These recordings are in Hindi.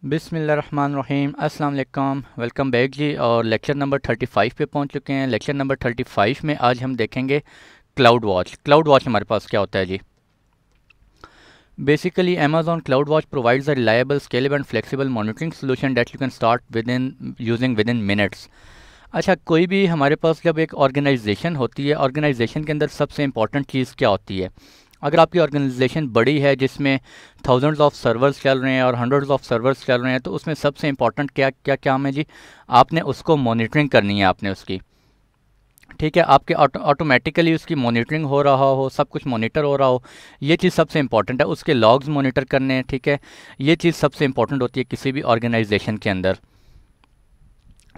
बिस्मिल्लाहिर्रहमानिर्रहीम अस्सलाम वालेकुम। वेलकम बैक जी। और लेक्चर नंबर 35 पे पहुंच चुके हैं। लेक्चर नंबर 35 में आज हम देखेंगे क्लाउड वॉच। क्लाउड वॉच हमारे पास क्या होता है जी? Basically Amazon cloud watch provides a reliable, scalable and flexible monitoring solution that you can start within minutes. अच्छा, कोई भी हमारे पास जब एक ऑर्गेनाइजेशन होती है, ऑर्गेनाइजेशन के अंदर सबसे इंपॉर्टेंट चीज़ क्या होती है? अगर आपकी ऑर्गेनाइजेशन बड़ी है जिसमें थाउजेंड्स ऑफ सर्वर्स चल रहे हैं और हंड्रेड्स ऑफ सर्वर्स चल रहे हैं, तो उसमें सबसे इंपॉर्टेंट क्या क्या काम है जी? आपने उसको मॉनिटरिंग करनी है, आपने उसकी, ठीक है, आपके ऑटोमेटिकली उसकी मॉनिटरिंग हो रहा हो, सब कुछ मॉनिटर हो रहा हो, ये चीज़ सबसे इंपॉर्टेंट है। उसके लॉग्स मॉनिटर करने हैं, ठीक है, ये चीज़ सबसे इंपॉर्टेंट होती है किसी भी ऑर्गेनाइजेशन के अंदर।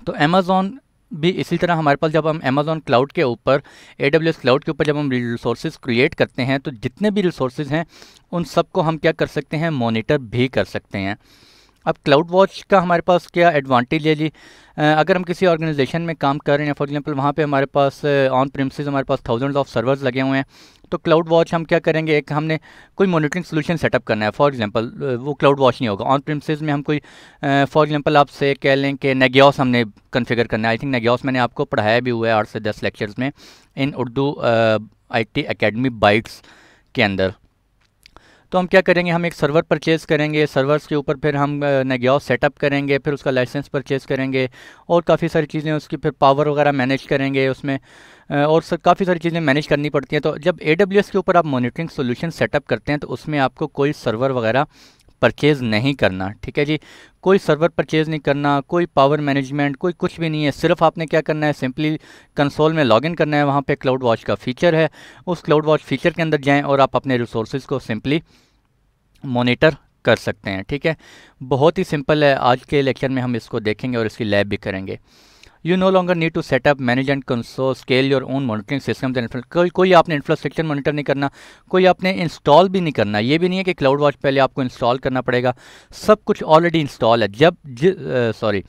तो अमेज़ॉन भी इसी तरह हमारे पास, जब हम अमेज़ॉन क्लाउड के ऊपर, AWS क्लाउड के ऊपर जब हम रिसोर्सेज क्रिएट करते हैं, तो जितने भी रिसोर्सेज हैं उन सबको हम क्या कर सकते हैं? मॉनिटर भी कर सकते हैं। अब क्लाउड वॉच का हमारे पास क्या एडवांटेज है जी? अगर हम किसी ऑर्गेनाइजेशन में काम कर रहे हैं, फॉर एग्जांपल वहाँ पे हमारे पास ऑन प्रीमिसेस हमारे पास थाउजेंड्स ऑफ सर्वर्स लगे हुए हैं, तो क्लाउड वॉच हम क्या करेंगे? एक हमने कोई मॉनिटरिंग सोल्यूशन सेटअप करना है, फॉर एग्जांपल वो क्लाउड वॉच नहीं होगा, ऑन प्रीमिसेस में हम कोई, फॉर एग्जांपल आपसे कह लें कि नेगियोस हमने कॉन्फ़िगर करना है। आई थिंक नेगियोस मैंने आपको पढ़ाया भी हुआ है 8 से 10 लेक्चर्स में इन उर्दू IT एकेडमी बाइट्स के अंदर। तो हम क्या करेंगे? हम एक सर्वर परचेज़ करेंगे, सर्वर्स के ऊपर फिर हम नेगियोस सेटअप करेंगे, फिर उसका लाइसेंस परचेज़ करेंगे और काफ़ी सारी चीज़ें, उसकी फिर पावर वगैरह मैनेज करेंगे उसमें, और काफ़ी सारी चीज़ें मैनेज करनी पड़ती हैं। तो जब AWS के ऊपर आप मॉनिटरिंग सोल्यूशन सेटअप करते हैं, तो उसमें आपको कोई सर्वर वगैरह परचेज़ नहीं करना, ठीक है जी, कोई सर्वर परचेज़ नहीं करना, कोई पावर मैनेजमेंट, कोई कुछ भी नहीं है। सिर्फ आपने क्या करना है? सिंपली कंसोल में लॉगिन करना है, वहाँ पे क्लाउड वॉच का फीचर है, उस क्लाउड वॉच फीचर के अंदर जाएं और आप अपने रिसोर्सेज को सिंपली मॉनिटर कर सकते हैं, ठीक है। बहुत ही सिंपल है। आज के लेक्चर में हम इसको देखेंगे और इसकी लैब भी करेंगे। You no longer need to setup, manage and console scale your own monitoring system. कोई आपने इंफ्रास्ट्रक्चर मॉनिटर नहीं करना, कोई आपने इंस्टॉल भी नहीं करना। ये भी नहीं है कि क्लाउड वॉच पहले आपको इंस्टॉल करना पड़ेगा, सब कुछ ऑलरेडी इंस्टॉल है।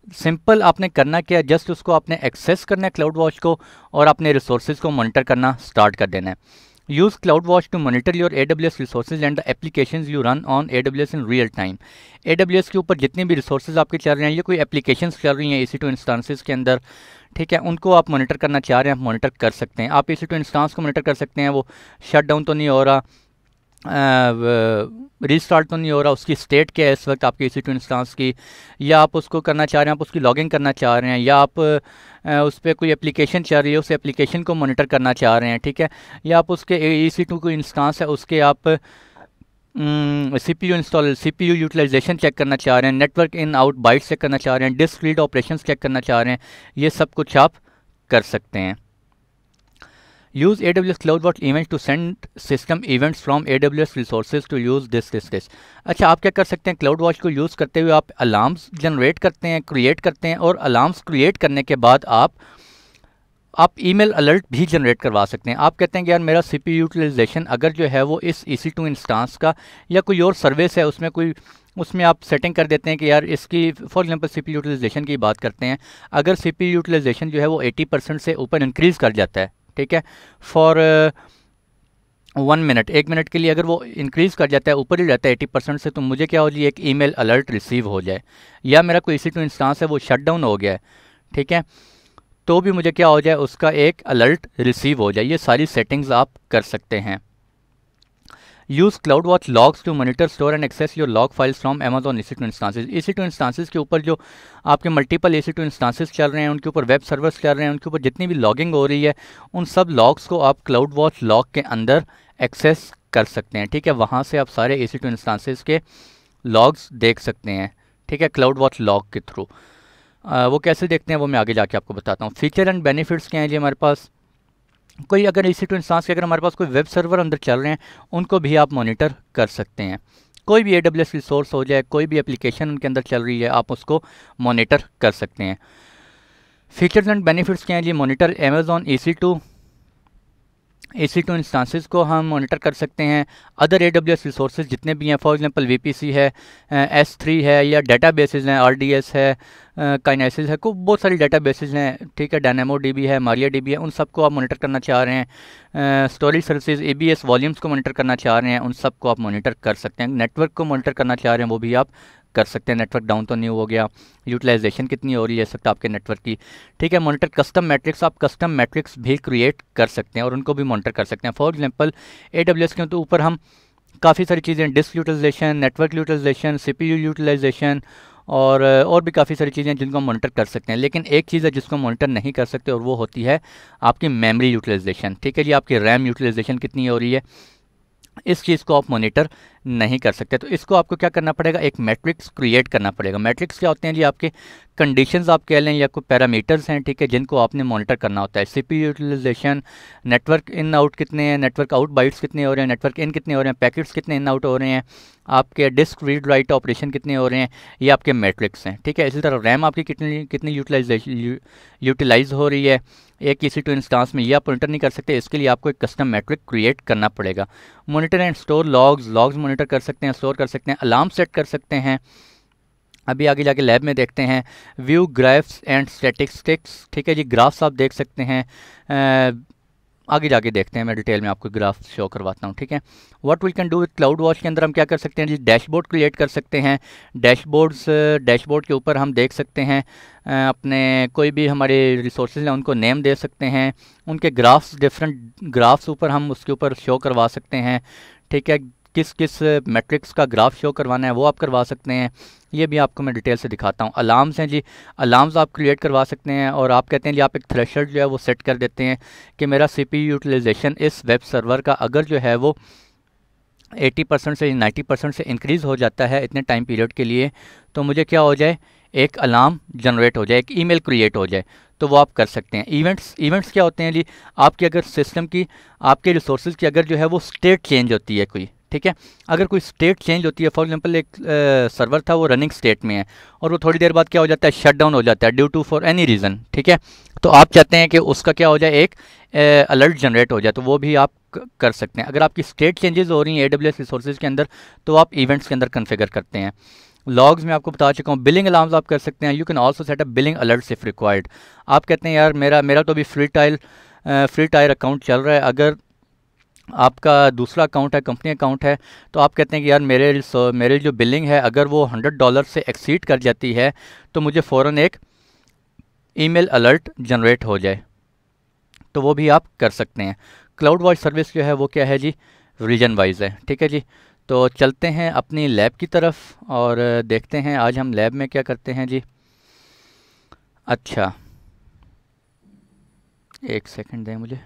सिंपल आपने करना क्या है? जस्ट उसको आपने एक्सेस करना है क्लाउड वॉच को, और अपने रिसोर्सेज को मॉनिटर करना स्टार्ट कर देना है। Use cloud watch to monitor your AWS resources and the applications you run on AWS in real time. AWS के ऊपर जितने भी रिसोर्सेज आपके चल रहे हैं, ये कोई एप्लीकेशंस चल रही हैं EC2 इंस्टांसेस के अंदर, ठीक है, उनको आप मॉनिटर करना चाह रहे हैं, आप मॉनिटर कर सकते हैं। आप EC2 इंस्टांस को मॉनिटर कर सकते हैं, वो शट डाउन तो नहीं हो रहा, रीस्टार्ट तो नहीं हो रहा, उसकी स्टेट क्या है इस वक्त आपके EC2 इंस्टांस की, या आप उसको करना चाह रहे हैं, आप उसकी लॉगिन करना चाह रहे हैं, या आप उस पर कोई एप्लीकेशन चल रही है, उस एप्लीकेशन को मॉनिटर करना चाह रहे हैं, ठीक है, या आप उसके EC2 कोई इंस्टांस है उसके आप CPU यूटिलाइजेशन चेक करना चाह रहे हैं, network in out byte check करना चाह रहे हैं, डिस्क रीड ऑपरेशंस चेक करना चाह रहे हैं, ये सब कुछ आप कर सकते हैं। Use AWS CloudWatch events to send system events from AWS resources to use this। अच्छा, आप क्या कर सकते हैं? क्लाउड वॉच को यूज़ करते हुए आप अलार्म्स जनरेट करते हैं, क्रिएट करते हैं, और अलार्म्स क्रिएट करने के बाद आप ईमेल अलर्ट भी जनरेट करवा सकते हैं। आप कहते हैं कि यार मेरा CPU यूटिलाइजेशन अगर जो है वो इस EC2 इंस्टांस का या कोई और सर्विस है उसमें आप सेटिंग कर देते हैं कि यार इसकी, फॉर एग्जांपल CPU यूटिलाइजेशन की बात करते हैं, अगर CPU यूटिलाइजेशन जो है वो 80% से ऊपर इंक्रीज़ कर जाता है, ठीक है, फॉर 1 मिनट, 1 मिनट के लिए अगर वो इंक्रीज़ कर जाता है, ऊपर ही जाता है 80% से, तो मुझे क्या हो जाए? एक ईमेल अलर्ट रिसीव हो जाए, या मेरा कोई EC2 इंस्टांस है वो शट डाउन हो गया है, ठीक है, तो भी मुझे क्या हो जाए? उसका एक अलर्ट रिसीव हो जाए। ये सारी सेटिंग्स आप कर सकते हैं। Use cloud watch logs to monitor, store and access your log files from Amazon EC2 instances. EC2 instances के ऊपर जो आपके मल्टीपल EC2 इंस्टांसेस चल रहे हैं, उनके ऊपर वेब सर्वर्स चल रहे हैं, उनके ऊपर जितनी भी लॉगिंग हो रही है, उन सब लॉग्स को आप क्लाउड वॉच लॉग के अंदर एक्सेस कर सकते हैं, ठीक है। वहाँ से आप सारे EC2 इंस्टांसेस के लॉग्स देख सकते हैं, ठीक है, क्लाउड वॉच लॉग के थ्रू। वो कैसे देखते हैं वो मैं आगे जाके आपको बताता हूँ। फीचर एंड बेनिफिट्स क्या हैं जी हमारे पास? कोई अगर EC2 इंस्टांस के, अगर हमारे पास कोई वेब सर्वर अंदर चल रहे हैं, उनको भी आप मॉनिटर कर सकते हैं। कोई भी AWS रिसोर्स हो जाए, कोई भी एप्लीकेशन उनके अंदर चल रही है, आप उसको मॉनिटर कर सकते हैं। फीचर्स एंड बेनिफिट्स क्या हैं जी? मॉनिटर अमेजॉन EC2 इंस्टांसेस को हम मॉनिटर कर सकते हैं। अदर AWS रिसोर्सेज जितने भी हैं, फॉर एग्जांपल VPC है, S3 है, या डेटाबेसेस हैं, RDS है, काइनेसिस है, को बहुत सारी डेटाबेसेस हैं, ठीक है, DynamoDB है, MariaDB है, उन सबको आप मॉनिटर करना चाह रहे हैं। स्टोरेज सर्विसेज ABS वॉल्यूम्स को मॉनिटर करना चाह रहे हैं, उन सबको आप मॉनिटर कर सकते हैं। नेटवर्क को मॉनिटर करना चाह रहे हैं, वो भी आप कर सकते हैं, नेटवर्क डाउन तो नहीं हो गया, यूटिलाइजेशन कितनी हो रही है इस वक्त आपके नेटवर्क की, ठीक है। मॉनिटर कस्टम मैट्रिक्स, आप कस्टम मैट्रिक्स भी क्रिएट कर सकते हैं और उनको भी मॉनिटर कर सकते हैं। फॉर एग्जांपल AWS के तो ऊपर हम काफ़ी सारी चीज़ें, disk utilization, network utilization, CPU utilization और भी काफ़ी सारी चीज़ें जिनको हम मॉनिटर कर सकते हैं। लेकिन एक चीज़ है जिसको मॉनिटर नहीं कर सकते और वो होती है आपकी मेमोरी यूटिलाइजेशन, ठीक है जी। आपकी रैम यूटिलाइजेशन कितनी हो रही है, इस चीज़ को आप मॉनिटर नहीं कर सकते। तो इसको आपको क्या करना पड़ेगा, एक मैट्रिक्स क्रिएट करना पड़ेगा। मैट्रिक्स क्या होते हैं जी, आपके कंडीशंस आप कह लें या कोई पैरामीटर्स हैं, ठीक है, जिनको आपने मॉनिटर करना होता है। CPU utilization, network in out कितने हैं, नेटवर्क आउट बाइट्स कितने हो रहे हैं, नेटवर्क इन कितने हो रहे हैं, पैकेट्स कितने इन आउट हो रहे हैं, आपके डिस्क रीड राइट ऑपरेशन कितने हो रहे हैं, ये आपके मैट्रिक्स हैं, ठीक है। इसी तरह रैम आपकी कितनी कितनी यूटिलाइज हो रही है एक EC2 इंस्टांस में, ये आप मॉनिटर नहीं कर सकते। इसके लिए आपको एक कस्टम मैट्रिक क्रिएट करना पड़ेगा। Monitor and store logs monitor कर सकते हैं, स्टोर कर सकते हैं, अलार्म सेट कर सकते हैं। अभी आगे जाके लैब में देखते हैं। व्यू ग्राफ्स एंड स्टैटिस्टिक्स, ठीक है जी, ग्राफ्स आप देख सकते हैं। आगे जाके देखते हैं, मैं डिटेल में आपको ग्राफ शो करवाता हूँ, ठीक है। What we can do with cloud watch के अंदर हम क्या कर सकते हैं जी, डैशबोर्ड क्रिएट कर सकते हैं। डैशबोर्ड के ऊपर हम देख सकते हैं अपने कोई भी हमारे रिसोर्सेज हैं उनको नेम दे सकते हैं, उनके ग्राफ्स, डिफरेंट ग्राफ्स ऊपर हम उसके ऊपर शो करवा सकते हैं, ठीक है। किस किस मैट्रिक्स का ग्राफ शो करवाना है वो आप करवा सकते हैं। ये भी आपको मैं डिटेल से दिखाता हूँ। अलार्म्स हैं जी, अलार्म्स आप क्रिएट करवा सकते हैं और आप कहते हैं जी आप एक थ्रेशोल्ड जो है वो सेट कर देते हैं कि मेरा CPU यूटिलाइजेशन इस वेब सर्वर का अगर जो है वो 80% से 90% से इंक्रीज़ हो जाता है इतने टाइम पीरियड के लिए, तो मुझे क्या हो जाए, एक अलार्म जनरेट हो जाए, एक ईमेल क्रिएट हो जाए, तो वो आप कर सकते हैं। इवेंट्स क्या होते हैं जी, आपकी अगर सिस्टम की, आपके रिसोर्सेज की अगर जो है वो स्टेट चेंज होती है कोई, ठीक है, अगर कोई स्टेट चेंज होती है, फॉर एग्जांपल एक सर्वर था वो रनिंग स्टेट में है और वो थोड़ी देर बाद क्या हो जाता है, शट डाउन हो जाता है due to for any reason, ठीक है, तो आप चाहते हैं कि उसका क्या हो जाए, एक अलर्ट जनरेट हो जाए, तो वो भी आप कर सकते हैं। अगर आपकी स्टेट चेंजेस हो रही हैं AWS रिसोर्सेज के अंदर, तो आप इवेंट्स के अंदर कन्फिगर करते हैं। लॉग्स में आपको बता चुका हूँ। बिलिंग अलार्म्स आप कर सकते हैं। You can also set up billing alerts if required. आप कहते हैं यार मेरा तो अभी फ्री टायर अकाउंट चल रहा है, अगर आपका दूसरा अकाउंट है, कंपनी अकाउंट है, तो आप कहते हैं कि यार मेरे जो बिलिंग है अगर वो $100 से एक्सीड कर जाती है तो मुझे फ़ौरन एक ईमेल अलर्ट जनरेट हो जाए, तो वो भी आप कर सकते हैं। क्लाउड वॉच सर्विस जो है वो क्या है जी, रीजन वाइज है, ठीक है जी। तो चलते हैं अपनी लैब की तरफ और देखते हैं आज हम लैब में क्या करते हैं जी। अच्छा, एक सेकंड दें मुझे।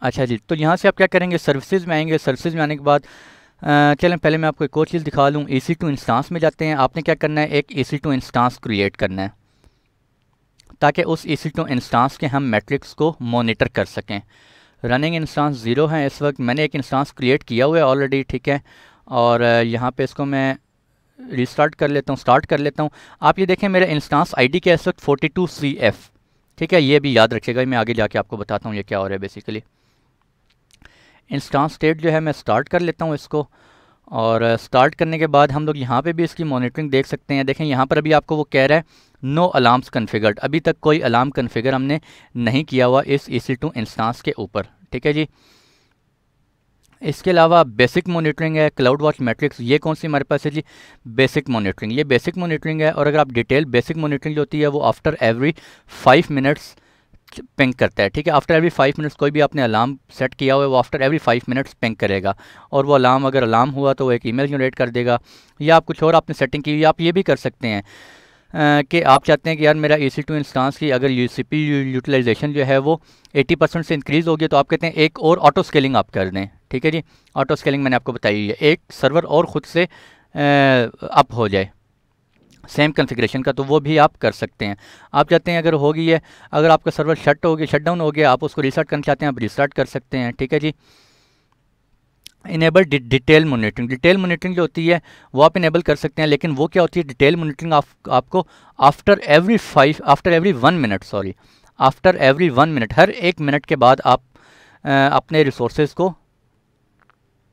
अच्छा जी, तो यहाँ से आप क्या करेंगे, सर्विसेज में आएंगे। सर्विसेज में आने के बाद चलें पहले मैं आपको एक और चीज़ दिखा लूँ। EC2 इंस्टांस में जाते हैं। आपने क्या करना है, एक EC2 इंस्टांस क्रिएट करना है ताकि उस EC2 इंस्टांस के हम मैट्रिक्स को मॉनिटर कर सकें। रनिंग इंस्टांस 0 है इस वक्त। मैंने एक इंस्टांस क्रिएट किया हुआ है ऑलरेडी, ठीक है, और यहाँ पे इसको मैं रिस्टार्ट कर लेता हूँ, स्टार्ट कर लेता हूँ। आप ये देखें मेरा इंस्टांस ID क्या है इस वक्त 42CF, ठीक है, ये भी याद रखिएगा। मैं आगे जाके आपको बताता हूँ ये क्या हो रहा है। बेसिकली इंस्टांस स्टेट जो है मैं स्टार्ट कर लेता हूँ इसको, और स्टार्ट करने के बाद हम लोग यहाँ पे भी इसकी मॉनिटरिंग देख सकते हैं। देखें यहाँ पर अभी आपको वो कह रहा है नो अलार्म्स कन्फिगर्ड, अभी तक कोई अलार्म कन्फिगर हमने नहीं किया हुआ इस EC2 इंस्टांस के ऊपर, ठीक है जी। इसके अलावा बेसिक मॉनिटरिंग है, क्लाउड वॉच मैट्रिक्स, ये कौन सी हमारे पास है जी, बेसिक मॉनिटरिंग। ये बेसिक मॉनिटरिंग है, और अगर आप डिटेल बेसिक मॉनिटरिंग जो होती है वो आफ्टर एवरी 5 मिनट्स पिंग करता है, ठीक है। आफ्टर एवरी 5 मिनट्स कोई भी आपने अलार्म सेट किया हुआ है वो आफ्टर एवरी 5 मिनट्स पिंग करेगा, और वो अलार्म अगर अलार्म हुआ तो वो एक ईमेल जनरेट कर देगा। या आप कुछ और आपने सेटिंग की हुई, आप ये भी कर सकते हैं कि आप चाहते हैं कि यार मेरा EC2 इंस्टांस की अगर CPU यूटिलाइजेशन जो है वो 80% से इंक्रीज़ हो गया, तो आप कहते हैं एक और ऑटो स्केलिंग आप कर दें, ठीक है जी। ऑटो स्केलिंग मैंने आपको बताई है, एक सर्वर और ख़ुद से अप हो जाए सेम कॉन्फ़िगरेशन का, तो वो भी आप कर सकते हैं। आप चाहते हैं अगर हो गई है, अगर आपका सर्वर शट डाउन हो गया, आप उसको रीस्टार्ट करना चाहते हैं, आप रीस्टार्ट कर सकते हैं, ठीक है जी। इनेबल डिटेल मॉनिटरिंग जो होती है वो आप इनेबल कर सकते हैं, लेकिन वो क्या होती है डिटेल मॉनिटरिंग, आपको आफ्टर एवरी 1 मिनट, हर 1 मिनट के बाद आप अपने रिसोर्सेज को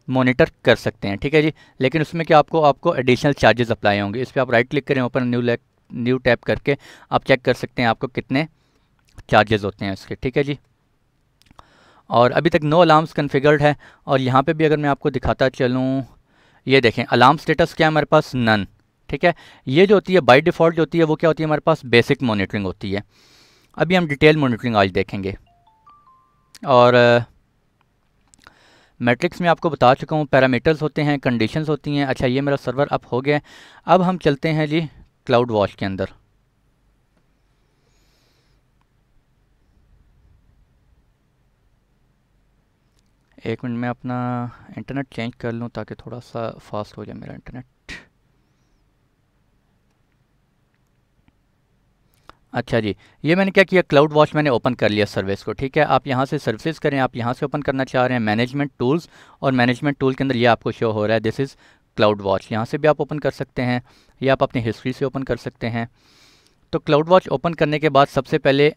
मॉनिटर कर सकते हैं, ठीक है जी। लेकिन उसमें क्या आपको एडिशनल चार्जेस अप्लाई होंगे। इस पर आप राइट क्लिक करें, ओपन न्यू टैप करके आप चेक कर सकते हैं आपको कितने चार्जेस होते हैं इसके, ठीक है जी। और अभी तक नो अलार्म्स कन्फिगर्ड है। और यहाँ पे भी अगर मैं आपको दिखाता चलूँ, ये देखें अलार्म स्टेटस क्या है हमारे पास, नन। ठीक है, ये जो होती है बाय डिफ़ॉल्ट जो होती है वो क्या होती है हमारे पास, बेसिक मॉनिटरिंग होती है। अभी हम डिटेल मॉनिटरिंग आज देखेंगे। और मैट्रिक्स में आपको बता चुका हूँ, पैरामीटर्स होते हैं, कंडीशंस होती हैं। अच्छा, ये मेरा सर्वर अप हो गया। अब हम चलते हैं जी क्लाउड वॉच के अंदर। एक मिनट में अपना इंटरनेट चेंज कर लूँ ताकि थोड़ा सा फास्ट हो जाए मेरा इंटरनेट। अच्छा जी, ये मैंने क्या किया, क्लाउड वॉच मैंने ओपन कर लिया सर्विस को। ठीक है, आप यहाँ से सर्विसेज करें, आप यहाँ से ओपन करना चाह रहे हैं मैनेजमेंट टूल्स, और मैनेजमेंट टूल के अंदर ये आपको शो हो रहा है दिस इज़ क्लाउड वॉच। यहाँ से भी आप ओपन कर सकते हैं या आप अपनी हिस्ट्री से ओपन कर सकते हैं। तो क्लाउड वॉच ओपन करने के बाद सबसे पहले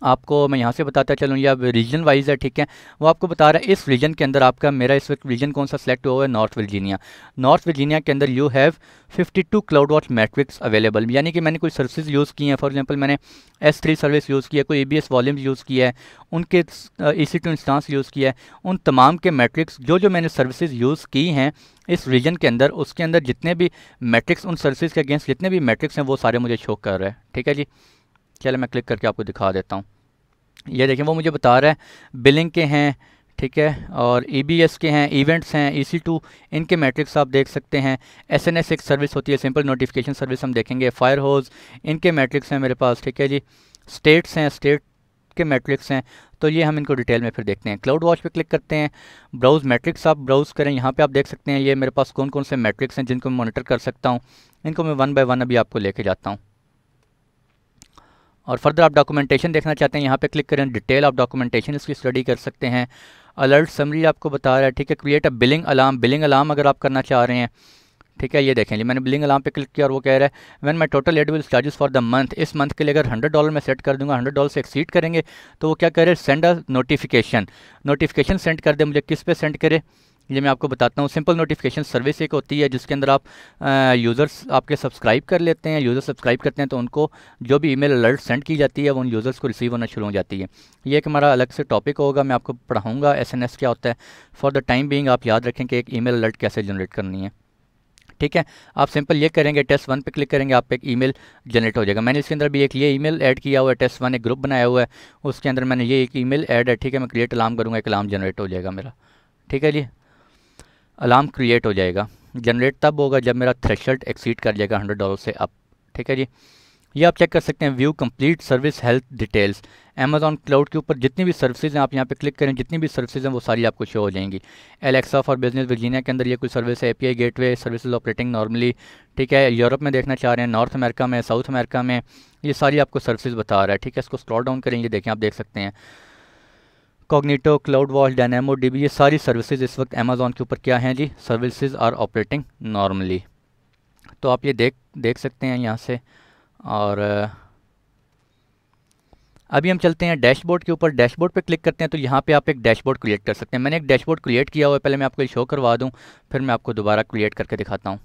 आपको मैं यहाँ से बताता चलूँ, या रीजन वाइज है। ठीक है, वो आपको बता रहा है इस रीजन के अंदर आपका, मेरा इस वक्त रीजन कौन सा सेलेक्ट हुआ है, नॉर्थ वर्जीनिया। नॉर्थ वर्जीनिया के अंदर you have 52 cloud watch matrix available, यानी कि मैंने कोई सर्विसेज यूज़ की हैं। फॉर एग्जांपल मैंने S3 सर्विस यूज़ किया है, कोई ABS वॉल्यूम यूज़ किया है, उनके EC2 इंस्टांस यूज़ किया है। उन तमाम के मैट्रिक्स जो मैंने सर्विसेज यूज़ की हैं इस रीजन के अंदर, उसके अंदर जितने भी मैट्रिक्स, उन सर्विसेज के अगेंस्ट जितने भी मैट्रिक्स हैं वो सारे मुझे शो कर रहे हैं। ठीक है जी, चलो मैं क्लिक करके आपको दिखा देता हूँ। ये देखें, वो मुझे बता रहा है बिलिंग के हैं। ठीक है, और EBS के हैं, इवेंट्स हैं, EC2, इनके मैट्रिक्स आप देख सकते हैं। SNS एक सर्विस होती है, सिंपल नोटिफिकेशन सर्विस, हम देखेंगे। फायर होज, इनके मैट्रिक्स हैं मेरे पास। ठीक है जी, स्टेट्स हैं, स्टेट के मैट्रिक्स हैं। तो ये हम इनको डिटेल में फिर देखते हैं। क्लाउड वॉच पे क्लिक करते हैं, ब्राउज़ मैट्रिक्स आप ब्राउज़ करें। यहाँ पे आप देख सकते हैं ये मेरे पास कौन कौन से मैट्रिक्स हैं जिनको मैं मॉनिटर कर सकता हूँ। इनको मैं वन बाय वन अभी आपको लेके जाता हूँ। और फर्दर आप डॉक्यूमेंटेशन देखना चाहते हैं, यहाँ पे क्लिक करें, डिटेल आप डॉक्यूमेंटेशन इसकी स्टडी कर सकते हैं। अलर्ट समरी आपको बता रहा है। ठीक है, create a billing alarm, billing alarm अगर आप करना चाह रहे हैं। ठीक है, ये देखें जी, मैंने बिलिंग अलार्म पे क्लिक किया और वो कह रहा है when my total edible charges for the month, इस मंथ के लिए अगर $100 मैं सेट कर दूंगा, $100 से एक्सीड करेंगे तो वो क्या करे, send a notification, notification send कर दे मुझे। किस पे सेंड करे, ये मैं आपको बताता हूँ। सिंपल नोटिफिकेशन सर्विस एक होती है जिसके अंदर आप यूज़र्स आपके सब्सक्राइब कर लेते हैं, यूज़र सब्सक्राइब करते हैं तो उनको जो भी ईमेल अलर्ट सेंड की जाती है वो उन यूज़र्स को रिसीव होना शुरू हो जाती है। ये एक हमारा अलग से टॉपिक होगा, मैं आपको पढ़ाऊँगा SNS क्या होता है। फॉर द टाइम बीइंग आप याद रखें कि एक ईमेल अलर्ट कैसे जनरेट करनी है। ठीक है, आप सिंपल ये करेंगे, test1 पे क्लिक करेंगे, आप एक ईमेल जनरेट हो जाएगा। मैंने इसके अंदर भी एक ये ईमेल ऐड किया हुआ है, test1 एक ग्रुप बनाया हुआ है, उसके अंदर मैंने ये एक ईमेल ऐड है। ठीक है, मैं क्रिएट अलार्म करूँगा, एक अलार्म जनरेट हो जाएगा मेरा। ठीक है जी, अलार्म क्रिएट हो जाएगा। जनरेट तब होगा जब मेरा थ्रेशोल्ड एक्सीड कर जाएगा $100 से अप। ठीक है जी, ये आप चेक कर सकते हैं, view complete service health details. Amazon cloud के ऊपर जितनी भी सर्विसेज हैं आप यहाँ पे क्लिक करें, जितनी भी सर्विसेज हैं वो सारी आपको शो हो जाएंगी। एलेक्सा फॉर बिजनेस वर्जीनिया के अंदर ये कोई सर्विस है, API gateway services operating normally. ठीक है, यूरोप में देखना चाह रहे हैं, नॉर्थ अमेरिका में, साउथ अमेरिका में, ये सारी आपको सर्विसेज बता रहा है। ठीक है, इसको स्क्रॉल डाउन करेंगे, देखें आप देख सकते हैं Cognito, cloud watch, dynamo DB, ये सारी सर्विसेज इस वक्त अमेजॉन के ऊपर क्या हैं जी, सर्विसेज आर ऑपरेटिंग नॉर्मली। तो आप ये देख सकते हैं यहाँ से। और अभी हम चलते हैं डैशबोर्ड के ऊपर। डैशबोर्ड पे क्लिक करते हैं तो यहाँ पे आप एक डैशबोर्ड क्रिएट कर सकते हैं। मैंने एक डैशबोर्ड क्रिएट किया हुआ है, पहले मैं आपको ये शो करवा दूँ, फिर मैं आपको दोबारा क्रिएट करके दिखाता हूँ।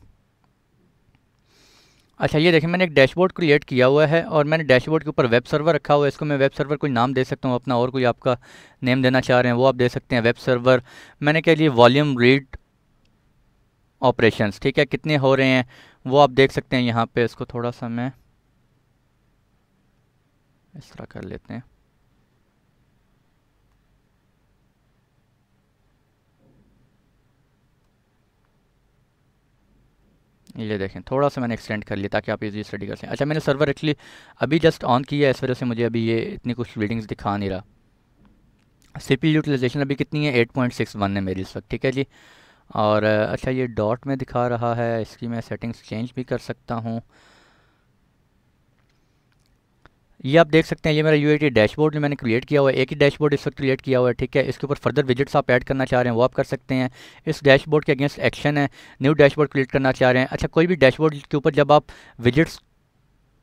अच्छा, ये देखें, मैंने एक डैशबोर्ड क्रिएट किया हुआ है और मैंने डैशबोर्ड के ऊपर वेब सर्वर रखा हुआ है। इसको मैं वेब सर्वर कोई नाम दे सकता हूँ अपना, और कोई आपका नेम देना चाह रहे हैं वो आप दे सकते हैं। वेब सर्वर मैंने क्या लिए, वॉल्यूम रीड ऑपरेशंस। ठीक है, कितने हो रहे हैं वो आप देख सकते हैं यहाँ पे। इसको थोड़ा सा मैं इस तरह कर लेते हैं। ये देखें, थोड़ा सा मैंने एक्सटेंड कर लिया ताकि आप इजी स्टडी कर सकें। अच्छा, मैंने सर्वर एक्चुअली अभी जस्ट ऑन किया है, इस वजह से मुझे अभी ये इतनी कुछ रीडिंग्स दिखा नहीं रहा। CPU यूटिलाइजेशन अभी कितनी है, 8.61 है मेरी इस वक्त। ठीक है जी, और अच्छा ये डॉट में दिखा रहा है, इसकी मैं सेटिंग्स चेंज भी कर सकता हूँ। ये आप देख सकते हैं, ये मेरा UAT डैशबोर्ड जो मैंने क्रिएट किया हुआ है, एक ही डैशबोर्ड इस वक्त क्रिएट किया हुआ है। ठीक है, इसके ऊपर फर्दर विजिट्स आप ऐड करना चाह रहे हैं वो आप कर सकते हैं। इस डैशबोर्ड के अगेंस्ट एक्शन है, न्यू डैशबोर्ड क्रिएट करना चाह रहे हैं। अच्छा, कोई भी डैशबोर्ड के ऊपर जब आप विजिट्स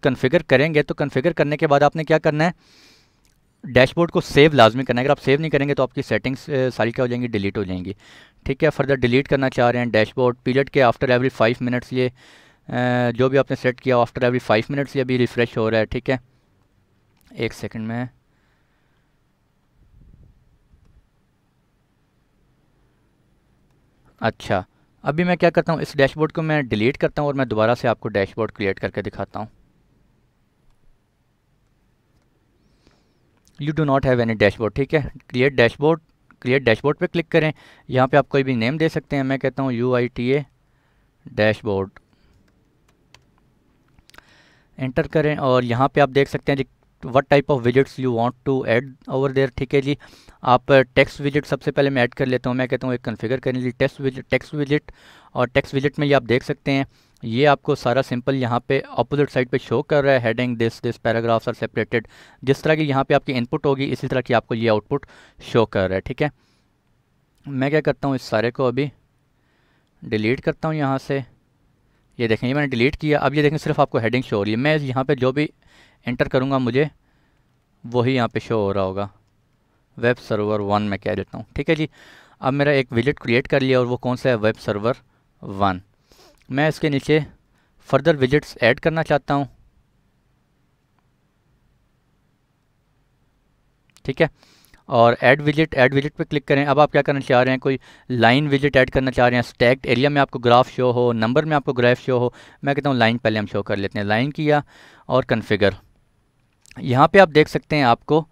कन्फिगर करेंगे तो कन्फिगर करने के बाद आपने क्या करना है, डैशबोर्ड को सेव लाजमी करना है। अगर आप सेव नहीं करेंगे तो आपकी सेटिंग्स सारी क्या हो जाएंगी, डिलीट हो जाएंगी। ठीक है, फर्दर डिलीट करना चाह रहे हैं डैशबोर्ड पीरियड के आफ्टर एवरी 5 मिनट्स। ये जो भी आपने सेट किया आफ्टर एवरी 5 मिनट्स ये अभी रिफ़्रेश हो रहा है। ठीक है, एक सेकंड में अच्छा, अभी मैं क्या करता हूँ, इस डैशबोर्ड को मैं डिलीट करता हूँ और मैं दोबारा से आपको डैशबोर्ड क्रिएट करके दिखाता हूँ। You do not have any dashboard, ठीक है। क्रिएट डैशबोर्ड पे क्लिक करें। यहाँ पे आप कोई भी नेम दे सकते हैं, मैं कहता हूँ UITA डैशबोर्ड, एंटर करें और यहाँ पे आप देख सकते हैं जी what type of visits you want to add over there, ठीक है जी। आप टेक्स्ट विजिट सबसे पहले मैं ऐड कर लेता हूँ, मैं कहता हूँ एक कॉन्फ़िगर करें जी टेक्स्ट विजिट। और टेक्स्ट विजिट में ये आप देख सकते हैं, ये आपको सारा सिंपल यहाँ पे अपोजिट साइड पे शो कर रहा है, heading this paragraphs are separated. जिस तरह की यहाँ पे आपकी इनपुट होगी इसी तरह की आपको ये आउटपुट शो कर रहा है, ठीक है। मैं क्या करता हूँ, इस सारे को अभी डिलीट करता हूँ यहाँ से। ये देखें, ये मैंने डिलीट किया। अब ये देखें सिर्फ आपको हेडिंग शो हो रही है। मैं यहाँ पे जो भी एंटर करूँगा मुझे वही यहाँ पे शो हो रहा होगा। वेब सर्वर 1 मैं कह देता हूँ, ठीक है जी। अब मेरा एक विजिट क्रिएट कर लिया और वो कौन सा है, वेब सर्वर 1। मैं इसके नीचे फर्दर विजिट्स ऐड करना चाहता हूँ, ठीक है। और ऐड विजिट पे क्लिक करें। अब आप क्या करना चाह रहे हैं, कोई लाइन विजिट ऐड करना चाह रहे हैं, स्टैक्ड एरिया में आपको ग्राफ शो हो, नंबर में आपको ग्राफ शो हो। मैं कहता हूँ लाइन पहले हम शो कर लेते हैं। लाइन किया और कन्फिगर। यहाँ पे आप देख सकते हैं आपको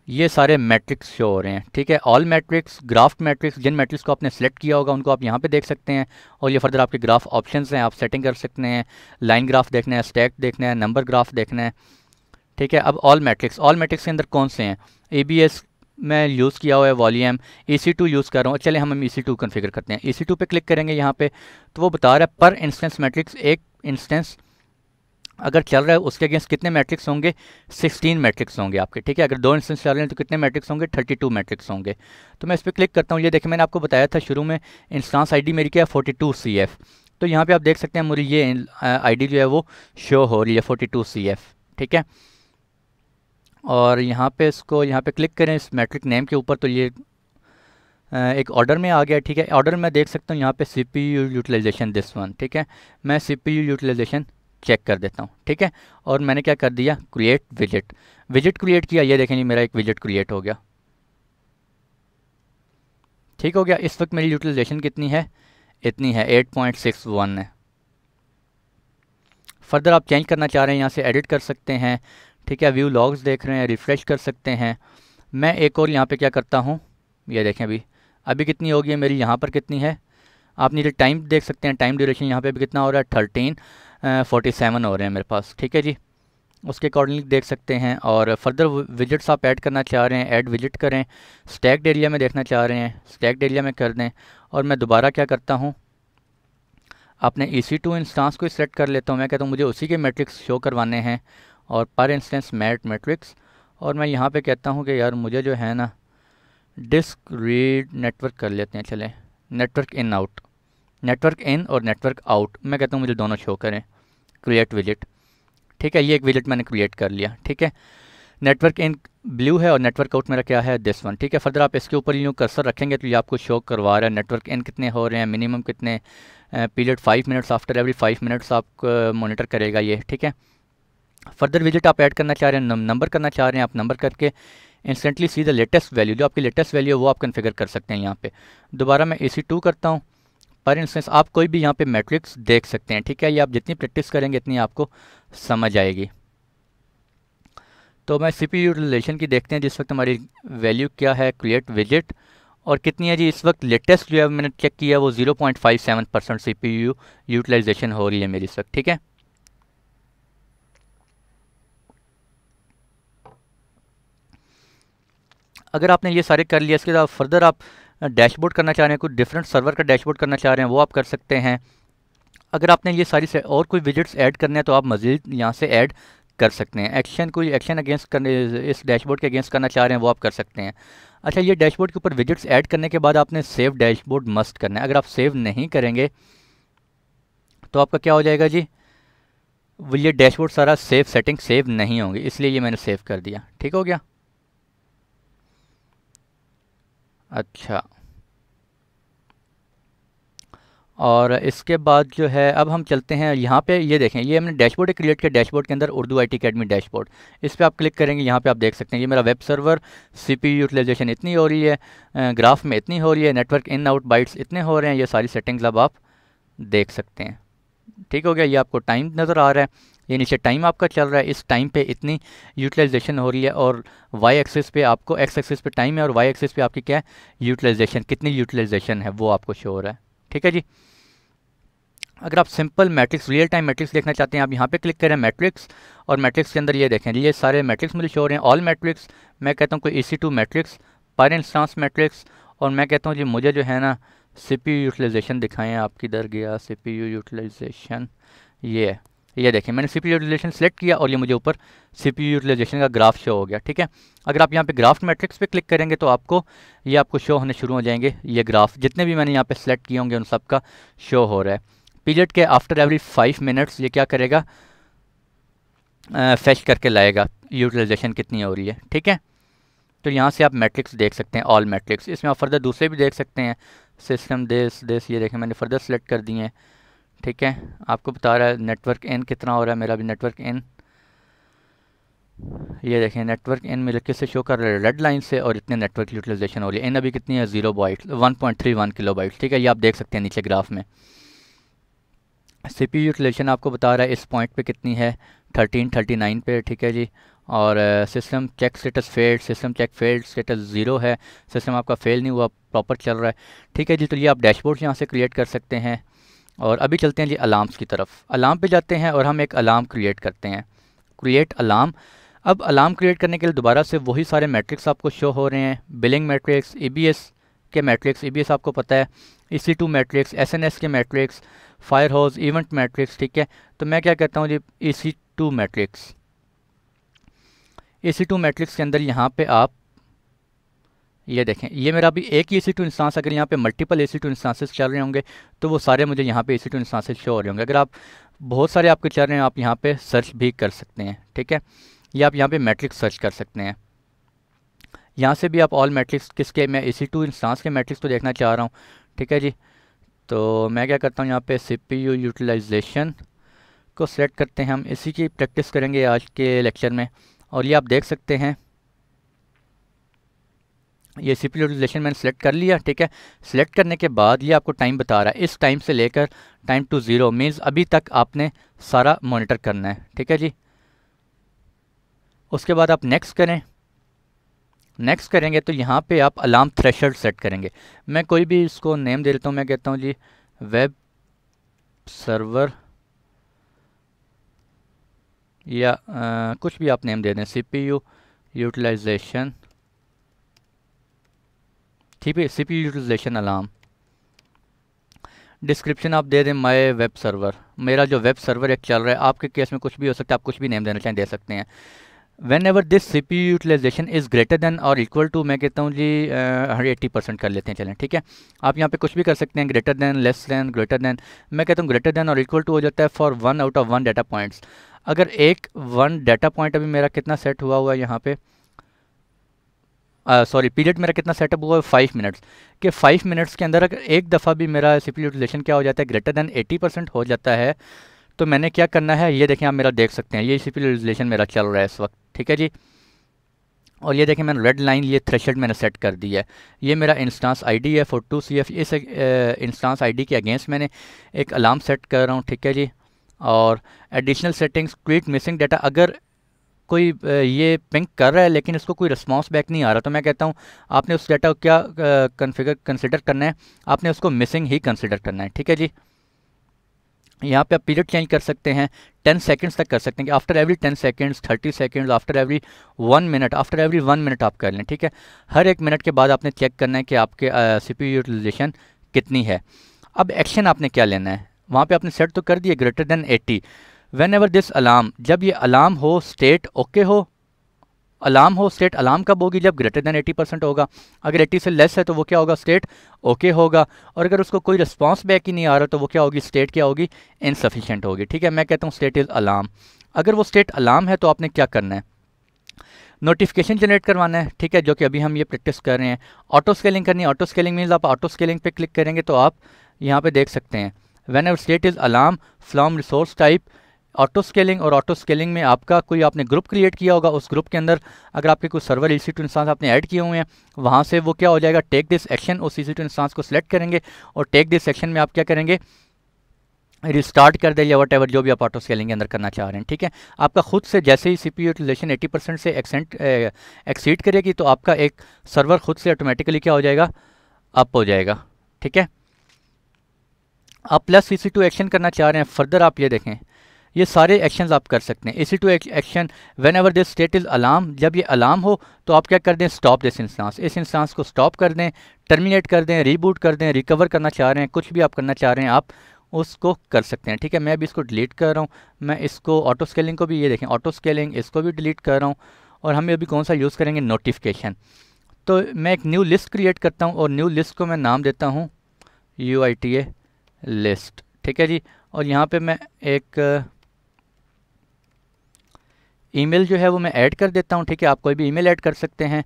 ये सारे मैट्रिक्स शो हो रहे हैं, ठीक है। ऑल मैट्रिक्स, ग्राफ मैट्रिक्स, जिन मैट्रिक्स को आपने सेलेक्ट किया होगा उनको आप यहाँ पे देख सकते हैं। और ये फर्दर आपके ग्राफ ऑप्शंस हैं, आप सेटिंग कर सकते हैं। लाइन ग्राफ देखना है, स्टैक देखना है, नंबर ग्राफ देखना है, ठीक है। अब ऑल मैट्रिक्स के अंदर कौन से हैं, ABS में यूज़ किया हुआ है, वॉल्यूम, EC2 यूज़ कर रहा हूँ। चले हम EC2 कन्फिगर करते हैं। EC2 पे क्लिक करेंगे यहाँ पे तो वो बता रहा है पर इंस्टेंस मैट्रिक्स, एक इंस्टेंस अगर चल रहा है उसके अगेंस्ट कितने मैट्रिक्स होंगे, 16 मैट्रिक्स होंगे आपके, ठीक है। अगर 2 इंस्टेंस चल रहे हैं तो कितने मैट्रिक्स होंगे, 32 मैट्रिक्स होंगे। तो मैं इस पर क्लिक करता हूँ। ये देखिए मैंने आपको बताया था शुरू में इंस्टांस ID मेरी क्या है, 42CF। तो यहाँ पे आप देख सकते हैं मुझे ये ID जो है वो शो हो रही है 42CF, ठीक है। और यहाँ पे इसको यहाँ पे क्लिक करें इस मैट्रिक नेम के ऊपर तो ये एक ऑर्डर में आ गया, ठीक है। ऑर्डर में देख सकता हूँ यहाँ पे CPU यूटिलाइजेशन दिस वन, ठीक है। मैं CPU यूटिलाइजेशन चेक कर देता हूँ, ठीक है। और मैंने क्या कर दिया, क्रिएट विजिट क्रिएट किया। ये देखें जी मेरा एक विजिट क्रिएट हो गया, ठीक हो गया। इस वक्त मेरी यूटिलाइजेशन कितनी है, इतनी है, 8.61 है। फर्दर आप चेंज करना चाह रहे हैं यहाँ से एडिट कर सकते हैं, ठीक है। व्यू लॉग्स देख रहे हैं, रिफ़्रेश कर सकते हैं। मैं एक और यहाँ पे क्या करता हूँ, ये देखें अभी कितनी होगी है मेरी, यहाँ पर कितनी है आप नीचे टाइम देख सकते हैं। टाइम ड्यूरेशन यहाँ पे भी कितना हो रहा है, 13:47 हो रहे हैं मेरे पास, ठीक है जी। उसके अकॉर्डिंगली देख सकते हैं। और फर्दर विजिट्स आप ऐड करना चाह रहे हैं, ऐड विजिट करें। स्टैक्ड एरिया में देखना चाह रहे हैं, स्टैक्ड एरिया में कर दें। और मैं दोबारा क्या करता हूँ, अपने EC2 इंस्टांस को सेलेक्ट कर लेता हूँ। मैं कहता हूँ मुझे उसी के मैट्रिक्स शो करवाने हैं और पर इंस्टेंस मैट्रिक्स। और मैं यहाँ पे कहता हूँ कि यार मुझे जो है ना डिस्क रीड नेटवर्क कर लेते हैं, चले नेटवर्क इन और नेटवर्क आउट। मैं कहता हूँ मुझे दोनों शो करें, क्रिएट विजिट, ठीक है। ये एक विजिट मैंने क्रिएट कर लिया, ठीक है। नेटवर्क इन ब्लू है और नेटवर्क आउट मेरा क्या है, दिस वन, ठीक है। फर्दर आप इसके ऊपर यूँ कर्सर रखेंगे तो ये आपको शो करवा रहा है नेटवर्क इन कितने हो रहे हैं, मिनिमम कितने, period 5 minutes, after every 5 minutes आपको मॉनिटर करेगा ये, ठीक है। फर्दर विजिट आप ऐड करना चाह रहे हैं, नंबर करना चाह रहे हैं, आप नंबर करके instantly see the latest value, जो आपकी लेटेस्ट वैल्यू है वो आप कन्फिगर कर सकते हैं यहाँ पे। दोबारा मैं EC2 करता हूँ। पर इंस्टेंस आप कोई भी यहाँ पे मैट्रिक्स देख सकते हैं, ठीक है। ये आप जितनी प्रैक्टिस करेंगे इतनी आपको समझ आएगी। तो मैं CPU यूटिलाइजेशन की देखते हैं जिस वक्त हमारी वैल्यू क्या है, क्रिएट विजिट, और कितनी है जी इस वक्त लेटेस्ट जो है मैंने चेक किया वो 0.57% CPU यूटिलाइजेशन हो रही है मेरी इस वक्त, ठीक है। अगर आपने ये सारे कर लिया, इसके बाद फर्दर आप डैशबोर्ड करना चाह रहे हैं, कुछ डिफरेंट सर्वर का डैशबोर्ड करना चाह रहे हैं वो आप कर सकते हैं। अगर आपने ये सारी से और कोई विजिट्स ऐड करने हैं तो आप मज़ीद यहाँ से ऐड कर सकते हैं। कोई एक्शन अगेंस्ट करने, इस डैशबोर्ड के अगेंस्ट करना चाह रहे हैं वो आप कर सकते हैं। अच्छा, ये डैशबोर्ड के ऊपर विजिट्स ऐड करने के बाद आपने सेव डैशबोर्ड मस्ट करना है। अगर आप सेव नहीं करेंगे तो आपका क्या हो जाएगा जी, वो ये डैशबोर्ड सारा सेटिंग सेव नहीं होंगी, इसलिए ये मैंने सेव कर दिया, ठीक हो गया। अच्छा, और इसके बाद जो है अब हम चलते हैं यहाँ पे, ये देखें ये हमने डैशबोर्ड क्रिएट किया, डैशबोर्ड के अंदर उर्दू IT अकेडमी डैशबोर्ड, इस पर आप क्लिक करेंगे, यहाँ पे आप देख सकते हैं ये मेरा वेब सर्वर CPU यूटिलाइजेशन इतनी हो रही है, ग्राफ में इतनी हो रही है, नेटवर्क इन आउट बाइट्स इतने हो रहे हैं, ये सारी सेटिंग्स अब आप देख सकते हैं। ठीक हो गया, ये आपको टाइम नज़र आ रहा है, ये नीचे टाइम आपका चल रहा है, इस टाइम पे इतनी यूटिलाइजेशन हो रही है, और वाई एक्सिस पे आपको, एक्स एक्सिस पे टाइम है और वाई एक्सिस पे आपकी क्या है यूटिलाइजेशन, कितनी यूटिलाइजेशन है वो आपको शो हो रहा है। ठीक है जी। अगर आप simple matrix, real time matrix देखना चाहते हैं, आप यहाँ पे क्लिक करें मैट्रिक्स, और मैट्रिक्स के अंदर ये देखें ये सारे मैट्रिक्स मुझे शो हो रहे हैं, ऑल मैट्रिक्स, मैं कहता हूँ कोई EC2 मैट्रिक्स, पर इंस्टांस मैट्रिक्स, और मैं कहता हूँ जी मुझे जो है ना CPU यूटिलाइजेशन दिखाएं, आप किधर गया CPU यूटिलाइजेशन, ये है, ये देखें मैंने CPU यूटिलाइजेशन सेलेक्ट किया और ये मुझे ऊपर CPU यूटिलाइजेशन का ग्राफ शो हो गया। ठीक है, अगर आप यहाँ पे ग्राफ मैट्रिक्स पे क्लिक करेंगे तो आपको ये आपको शो होने शुरू हो जाएंगे, ये ग्राफ जितने भी मैंने यहाँ पे सेलेक्ट किए होंगे उन सब का शो हो रहा है। पीरियड के आफ्टर एवरी 5 मिनट्स ये क्या करेगा, फैच करके लाएगा यूटिलाइजेशन कितनी हो रही है। ठीक है, तो यहाँ से आप मैट्रिक्स देख सकते हैं, ऑल मैट्रिक्स, इसमें आप फर्दर दूसरे भी देख सकते हैं, सिस्टम दिस ये देखें मैंने फर्दर सेलेक्ट कर दिए हैं। ठीक है, आपको बता रहा है नेटवर्क इन कितना हो रहा है, मेरा भी नेटवर्क इन, ये देखें नेटवर्क इन मेरे किससे शो कर रहा है, रेड लाइन से, और इतने नेटवर्क यूटिलाइजेशन हो रही है, इन अभी कितनी है 0 बाइट 1.31 किलो बाइट। ठीक है, ये आप देख सकते हैं नीचे ग्राफ में। CPU यूटिलाइजेशन आपको बता रहा है इस पॉइंट पे कितनी है, 1339 पे। ठीक है जी, और system check status failed, system check failed status 0 है, सिस्टम आपका फेल नहीं हुआ, प्रॉपर चल रहा है। ठीक है जी, तो ये आप डैशबोर्ड यहाँ से क्रिएट कर सकते हैं। और अभी चलते हैं जी अलार्म्स की तरफ, अलार्म पे जाते हैं और हम एक अलार्म क्रिएट करते हैं, क्रिएट अलार्म। अब अलार्म क्रिएट करने के लिए दोबारा से वही सारे मैट्रिक्स आपको शो हो रहे हैं, बिलिंग मैट्रिक्स, EBS के मैट्रिक्स, EBS आपको पता है, EC2 मैट्रिक्स, SNS के matrix, fire house event matrix. ठीक है, तो मैं क्या कहता हूँ जी EC2 मैट्रिक्स, EC2 मैट्रिक्स के अंदर यहाँ पे आप ये देखें, ये मेरा अभी एक ही EC2 इंस्टांस, अगर यहाँ पे मल्टीपल EC2 इंस्टांसेस चल रहे होंगे तो वो सारे मुझे यहाँ पे EC2 इंस्टांसेस शो हो रहे होंगे। अगर आप बहुत सारे आपके चल रहे हैं आप यहाँ पे सर्च भी कर सकते हैं। ठीक है, या आप यहाँ पे मैट्रिक्स सर्च कर सकते हैं, यहाँ से भी आप ऑल मैट्रिक्स किसके, मैं EC2 इंस्टांस के मैट्रिक्स को देखना चाह रहा हूँ। ठीक है जी, तो मैं क्या करता हूँ यहाँ पे CPU यूटिलाइजेशन को सेलेक्ट करते हैं, हम इसी की प्रैक्टिस करेंगे आज के लेक्चर में। और ये आप देख सकते हैं ये CPU यूटिलाइजेशन मैंने सेलेक्ट कर लिया। ठीक है, सेलेक्ट करने के बाद ये आपको टाइम बता रहा है, इस टाइम से लेकर टाइम टू 0 मीन्स अभी तक आपने सारा मॉनिटर करना है। ठीक है जी, उसके बाद आप नेक्स्ट करें, नेक्स्ट करेंगे तो यहाँ पे आप अलार्म थ्रेशोल्ड सेट करेंगे। मैं कोई भी इसको नेम दे देता हूँ, मैं कहता हूँ जी वेब सर्वर, या कुछ भी आप नेम दे दें, CPU यूटिलाइजेशन। ठीक है, CPU यूटिलाइजेशन अलार्म। डिस्क्रिप्शन आप दे दें माय वेब सर्वर, मेरा जो वेब सर्वर एक चल रहा है, आपके केस में कुछ भी हो सकता है, आप कुछ भी नेम देना चाहें दे सकते हैं। Whenever this CPU utilization is greater than और इक्वल टू, मैं कहता हूँ जी 180% कर लेते हैं, चलें। ठीक है, आप यहाँ पे कुछ भी कर सकते हैं, greater than, less than, greater than, मैं कहता हूँ ग्रेटर दैन और इक्वल टू हो जाता है for 1 out of 1 data points. अगर 1 डाटा पॉइंट अभी मेरा कितना सेट हुआ हुआ है यहाँ पे, सॉरी पीरियड मेरा कितना सेटअप हुआ है 5 मिनट्स, कि 5 मिनट्स के अंदर अगर एक दफ़ा भी मेरा CPU यूटिलाइजेशन क्या हो जाता है, ग्रेटर दैन 80% हो जाता है, तो मैंने क्या करना है, ये देखें आप मेरा देख सकते हैं, ये CPU यूटिलाइजेशन मेरा चल रहा है इस वक्त। ठीक है जी, और ये देखें मैंने रेड लाइन, ये थ्रेशोल्ड मैंने सेट कर दी है, ये मेरा इंस्टांस ID है 42CF, इस इंस्टांस ID के अगेंस्ट मैंने एक अलार्म सेट कर रहा हूँ। ठीक है जी, और additional settings, quick missing data, अगर कोई ये पिंक कर रहा है लेकिन इसको कोई रिस्पांस बैक नहीं आ रहा, तो मैं कहता हूँ आपने उस डाटा को क्या कंसिडर करना है, आपने उसको मिसिंग ही कंसिडर करना है। ठीक है जी, यहाँ पे आप पीरियड चेंज कर सकते हैं, 10 सेकंड्स तक कर सकते हैं कि after every 10 seconds, 30 seconds, after every 1 minute, after every 1 minute आप कर लें। ठीक है, हर 1 मिनट के बाद आपने चेक करना है कि आपके CPU यूटिलाइजेशन कितनी है। अब एक्शन आपने क्या लेना है, वहाँ पे आपने सेट तो कर दिया greater than 80। When ever this alarm, जब ये अलार्म हो स्टेट ओके हो, अलार्म हो स्टेट अलार्म कब होगी, जब ग्रेटर देन 80% होगा, अगर 80 से लेस है तो वो क्या होगा, स्टेट ओके होगा, और अगर उसको कोई रिस्पांस बैक ही नहीं आ रहा तो वो क्या होगी, स्टेट क्या होगी, इनसफिशिएंट होगी। ठीक है, मैं कहता हूँ स्टेट इज़ अलार्म। अगर वो स्टेट अलार्म है तो आपने क्या करना है, नोटिफिकेशन जनरेट करवाना है। ठीक है, जो कि अभी हम ये प्रैक्टिस कर रहे हैं। ऑटो स्केलिंग करनी है, ऑटो स्केलिंग मीन्स आप ऑटो स्केलिंग पे क्लिक करेंगे तो आप यहाँ पे देख सकते हैं when ever state is alarm from resource type auto scaling, और ऑटो स्केलिंग में आपका कोई आपने ग्रुप क्रिएट किया होगा, उस ग्रुप के अंदर अगर आपके कुछ सर्वर EC2 इंस्टांस आपने ऐड किए हुए हैं, वहाँ से वो क्या हो जाएगा, टेक दिस एक्शन, उस EC2 इंस्टांस को सिलेक्ट करेंगे और टेक दिस एक्शन में आप क्या करेंगे, रिस्टार्ट कर दे या वट एवर जो भी आप ऑटो स्केलिंग के अंदर करना चाह रहे हैं। ठीक है, आपका खुद से जैसे ही CPU यूटिलाइजेशन 80% से एक्सीड करेगी तो आपका एक सर्वर खुद से ऑटोमेटिकली क्या हो जाएगा, अप हो जाएगा। ठीक है, आप प्लस EC2 एक्शन करना चाह रहे हैं, फर्दर आप ये देखें ये सारे एक्शंस आप कर सकते हैं। EC2 action when ever this state is alarm, जब ये अलार्म हो तो आप क्या कर दें, स्टॉप दिस इंस्टांस, इस इंस्टांस को स्टॉप कर दें, टर्मिनेट कर दें, रीबूट कर दें, रिकवर करना चाह रहे हैं, कुछ भी आप करना चाह रहे हैं आप उसको कर सकते हैं। ठीक है, मैं अभी इसको डिलीट कर रहा हूँ, मैं इसको ऑटो स्केलिंग को भी ये देखें ऑटो स्केलिंग इसको भी डिलीट कर रहा हूँ, और हम अभी कौन सा यूज़ करेंगे, नोटिफिकेशन। तो मैं एक न्यू लिस्ट क्रिएट करता हूँ और न्यू लिस्ट को मैं नाम देता हूँ UITA लिस्ट। ठीक है जी, और यहाँ पे मैं एक ईमेल जो है वो मैं ऐड कर देता हूँ। ठीक है, आप कोई भी ईमेल ऐड कर सकते हैं।